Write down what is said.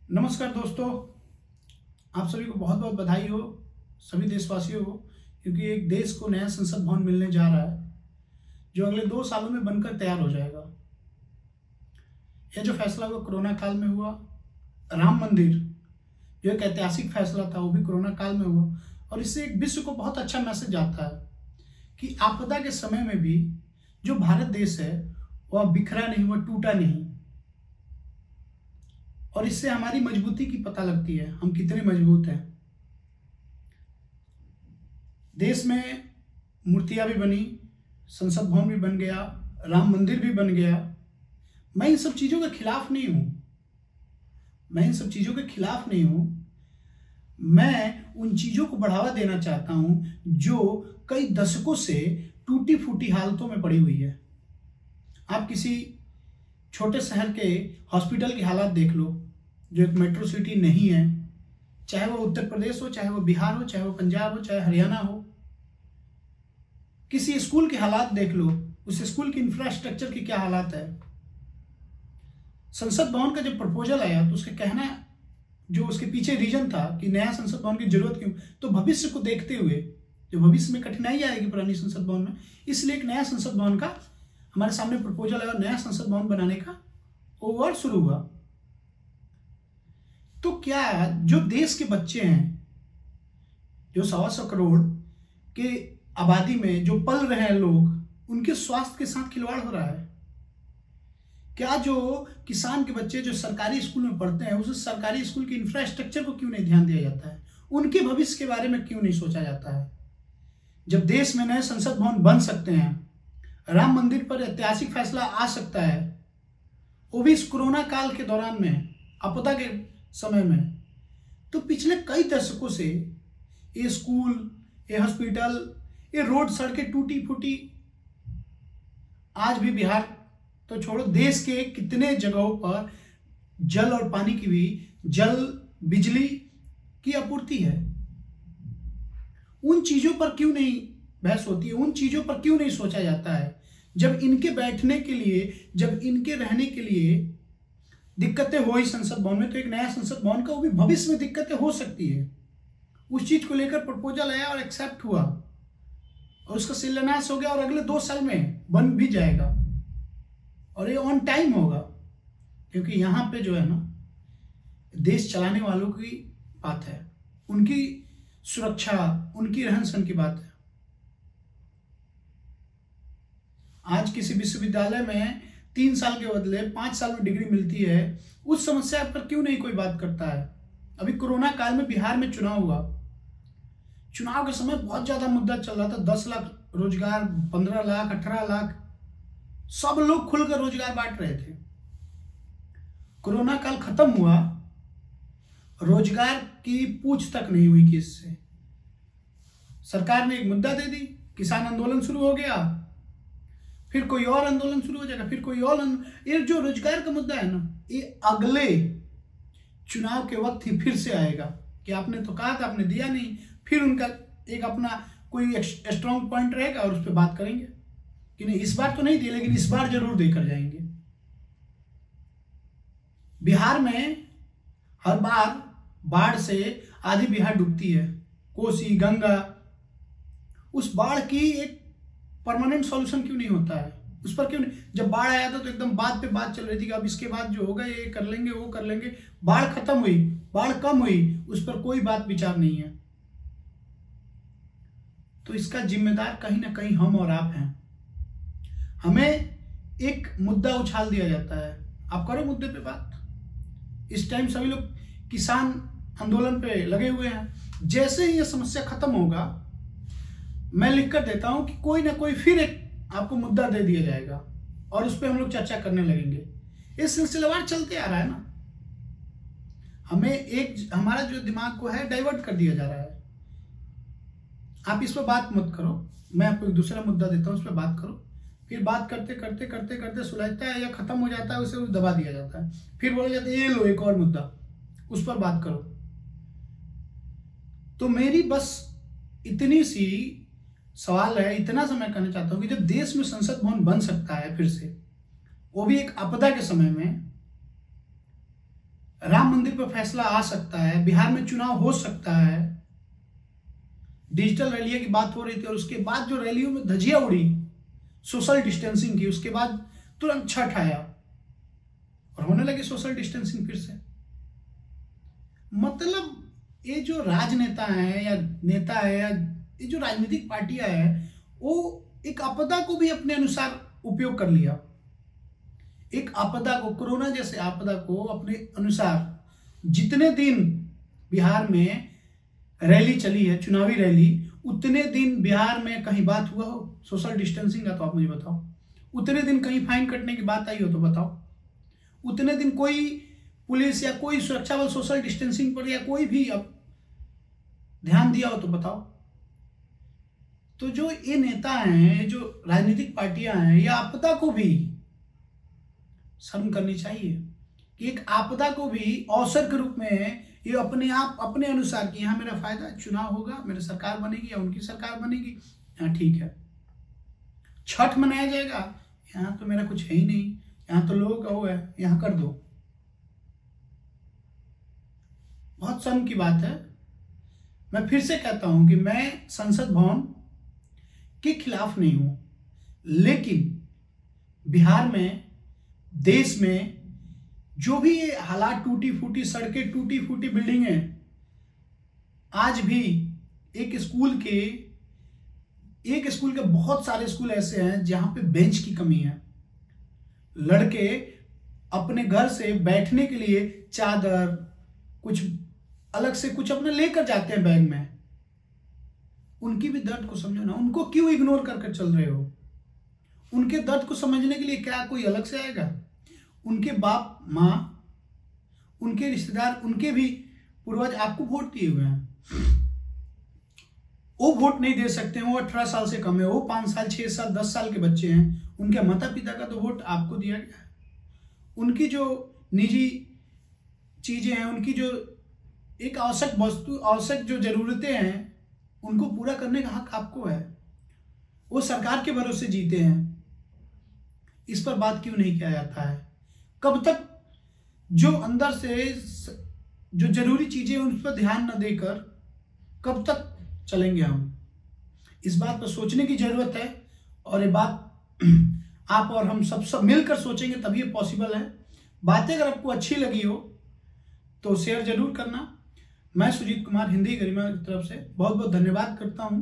नमस्कार दोस्तों, आप सभी को बहुत बहुत बधाई हो, सभी देशवासियों को, क्योंकि एक देश को नया संसद भवन मिलने जा रहा है जो अगले 2 सालों में बनकर तैयार हो जाएगा। यह जो फैसला हुआ कोरोना काल में हुआ, राम मंदिर जो एक ऐतिहासिक फैसला था वो भी कोरोना काल में हुआ, और इससे एक विश्व को बहुत अच्छा मैसेज आता है कि आपदा के समय में भी जो भारत देश है वह बिखरा नहीं, वह टूटा नहीं। और इससे हमारी मजबूती की पता लगती है, हम कितने मजबूत हैं। देश में मूर्तियां भी बनी, संसद भवन भी बन गया, राम मंदिर भी बन गया। मैं इन सब चीजों के खिलाफ नहीं हूं, मैं उन चीजों को बढ़ावा देना चाहता हूं जो कई दशकों से टूटी फूटी हालतों में पड़ी हुई है। आप किसी छोटे शहर के हॉस्पिटल की हालात देख लो जो एक मेट्रो सिटी नहीं है, चाहे वो उत्तर प्रदेश हो, चाहे वो बिहार हो, चाहे वो पंजाब हो, चाहे हरियाणा हो। किसी स्कूल के हालात देख लो, उस स्कूल की इंफ्रास्ट्रक्चर की क्या हालात है। संसद भवन का जब प्रपोजल आया तो उसका कहना जो उसके पीछे रीजन था कि नया संसद भवन की जरूरत क्यों, तो भविष्य को देखते हुए जो भविष्य में कठिनाई आएगी पुरानी संसद भवन में, इसलिए एक नया संसद भवन का हमारे सामने प्रपोजल आया और नया संसद भवन बनाने का वो वर्क शुरू हुआ। तो क्या जो देश के बच्चे हैं, जो 125 करोड़ के आबादी में जो पल रहे हैं लोग, उनके स्वास्थ्य के साथ खिलवाड़ हो रहा है। क्या जो किसान के बच्चे जो सरकारी स्कूल में पढ़ते हैं, उस सरकारी स्कूल के इंफ्रास्ट्रक्चर को क्यों नहीं ध्यान दिया जाता है, उनके भविष्य के बारे में क्यों नहीं सोचा जाता है। जब देश में नए संसद भवन बन सकते हैं, राम मंदिर पर ऐतिहासिक फैसला आ सकता है, वो भी इस कोरोना काल के दौरान में, आपदा के समय में, तो पिछले कई दशकों से ये स्कूल, ये हॉस्पिटल, ये रोड, सड़कें टूटी फूटी, आज भी बिहार तो छोड़ो, देश के कितने जगहों पर जल और पानी की भी, जल बिजली की आपूर्ति है। उन चीजों पर क्यों नहीं बहस होती है, उन चीजों पर क्यों नहीं सोचा जाता है। जब इनके बैठने के लिए, जब इनके रहने के लिए दिक्कतें हो इस संसद भवन में, तो एक नया संसद भवन का वो भी भविष्य में दिक्कतें हो सकती है। उस चीज को लेकर प्रपोजल आया और एक्सेप्ट हुआ और उसका शिलान्यास हो गया और अगले 2 साल में बन भी जाएगा और ये ऑन टाइम होगा, क्योंकि यहां पे जो है ना, देश चलाने वालों की बात है, उनकी सुरक्षा, उनकी रहन सहन की बात है। आज किसी विश्वविद्यालय में 3 साल के बदले 5 साल में डिग्री मिलती है, उस समस्या पर क्यों नहीं कोई बात करता है। अभी कोरोना काल में बिहार में चुनाव हुआ, चुनाव के समय बहुत ज्यादा मुद्दा चल रहा था, 10 लाख रोजगार, 15 लाख, 18 लाख, सब लोग खुलकर रोजगार बांट रहे थे। कोरोना काल खत्म हुआ, रोजगार की पूछ तक नहीं हुई किससे। सरकार ने एक मुद्दा दे दी, किसान आंदोलन शुरू हो गया, फिर कोई और आंदोलन शुरू हो जाएगा, फिर कोई और ये जो रोजगार का मुद्दा है ना, ये अगले चुनाव के वक्त ही फिर से आएगा कि आपने तो कहा था, आपने दिया नहीं। फिर उनका एक अपना कोई स्ट्रॉन्ग पॉइंट रहेगा और उस पर बात करेंगे कि नहीं, इस बार तो नहीं दिए, लेकिन इस बार जरूर देकर जाएंगे। बिहार में हर बार बाढ़ से आधी बिहार डूबती है, कोसी, गंगा। उस बाढ़ की एक परमानेंट सॉल्यूशन क्यों नहीं होता है, उस पर क्यों नहीं। जब बाढ़ आया था तो एकदम बात पे बात चल रही थी कि अब इसके बाद जो होगा ये कर लेंगे, वो कर लेंगे। बाढ़ खत्म हुई, बाढ़ कम हुई, उस पर कोई बात विचार नहीं है। तो इसका जिम्मेदार कहीं ना कहीं हम और आप हैं। हमें एक मुद्दा उछाल दिया जाता है, आप करो मुद्दे पे बात। इस टाइम सभी लोग किसान आंदोलन पे लगे हुए हैं। जैसे ही ये समस्या खत्म होगा, मैं लिख कर देता हूं कि कोई ना कोई फिर एक आपको मुद्दा दे दिया जाएगा और उस पर हम लोग चर्चा करने लगेंगे। ये सिलसिलेवार चलते आ रहा है ना, हमें एक हमारा जो दिमाग को है डाइवर्ट कर दिया जा रहा है। आप इस पर बात मत करो, मैं आपको एक दूसरा मुद्दा देता हूं, उस पर बात करो। फिर बात करते करते करते करते सुलझता है या खत्म हो जाता है, उसे दबा दिया जाता है। फिर बोला जाता है ये लो एक और मुद्दा, उस पर बात करो। तो मेरी बस इतनी सी सवाल है, इतना सा मैं कहना चाहता हूं कि जब देश में संसद भवन बन सकता है फिर से, वो भी एक आपदा के समय में, राम मंदिर पर फैसला आ सकता है, बिहार में चुनाव हो सकता है। डिजिटल रैलियों की बात हो रही थी और उसके बाद जो रैलियों में धज्जियां उड़ी सोशल डिस्टेंसिंग की, उसके बाद तुरंत छठ आया और होने लगे सोशल डिस्टेंसिंग फिर से। मतलब ये जो राजनेता है या नेता है या ये जो राजनीतिक पार्टियां है, वो एक आपदा को भी अपने अनुसार उपयोग कर लिया। एक आपदा को, कोरोना जैसे आपदा को अपने अनुसार, जितने दिन बिहार में रैली चली है, चुनावी रैली, उतने दिन बिहार में कहीं बात हुआ हो सोशल डिस्टेंसिंग का तो आप मुझे बताओ। उतने दिन कहीं फाइन कटने की बात आई हो तो बताओ। उतने दिन कोई पुलिस या कोई सुरक्षा बल सोशल डिस्टेंसिंग पर या कोई भी अब ध्यान दिया हो तो बताओ। तो जो ये नेता हैं, जो राजनीतिक पार्टियां हैं, ये आपदा को भी शर्म करनी चाहिए कि एक आपदा को भी अवसर के रूप में ये अपने आप अपने अनुसार कि यहाँ मेरा फायदा, चुनाव होगा, मेरी सरकार बनेगी या उनकी सरकार बनेगी, यहाँ ठीक है। छठ मनाया जाएगा, यहाँ तो मेरा कुछ है ही नहीं, यहाँ तो लोगों का वो है, यहाँ कर दो। बहुत शर्म की बात है। मैं फिर से कहता हूं कि मैं संसद भवन के खिलाफ नहीं हूं, लेकिन बिहार में, देश में जो भी ये हालात, टूटी फूटी सड़कें, टूटी फूटी बिल्डिंगें, आज भी एक स्कूल के बहुत सारे स्कूल ऐसे हैं जहां पे बेंच की कमी है। लड़के अपने घर से बैठने के लिए चादर, कुछ अलग से कुछ अपने लेकर जाते हैं बैग में। उनकी भी दर्द को समझो ना, उनको क्यों इग्नोर करके चल रहे हो? उनके दर्द को समझने के लिए क्या कोई अलग से आएगा? उनके बाप माँ, उनके रिश्तेदार, उनके भी पूर्वज आपको वोट दिए हुए हैं, वो वोट नहीं दे सकते हैं, वो 18 साल से कम है, वो 5 साल 6 साल 10 साल के बच्चे हैं, उनके माता पिता का तो वोट आपको दिया गया है। उनकी जो निजी चीजें हैं, उनकी जो एक आवश्यक वस्तु, आवश्यक जो जरूरतें हैं, उनको पूरा करने का हक आपको है। वो सरकार के भरोसे जीते हैं, इस पर बात क्यों नहीं किया जाता है? कब तक जो अंदर से जो जरूरी चीजें उन पर ध्यान न देकर कब तक चलेंगे हम? इस बात पर सोचने की जरूरत है और ये बात आप और हम सब मिलकर सोचेंगे तभी ये पॉसिबल है। बातें अगर आपको अच्छी लगी हो तो शेयर जरूर करना। मैं सुजीत कुमार, हिंदी गरिमा की तरफ से बहुत बहुत धन्यवाद करता हूं।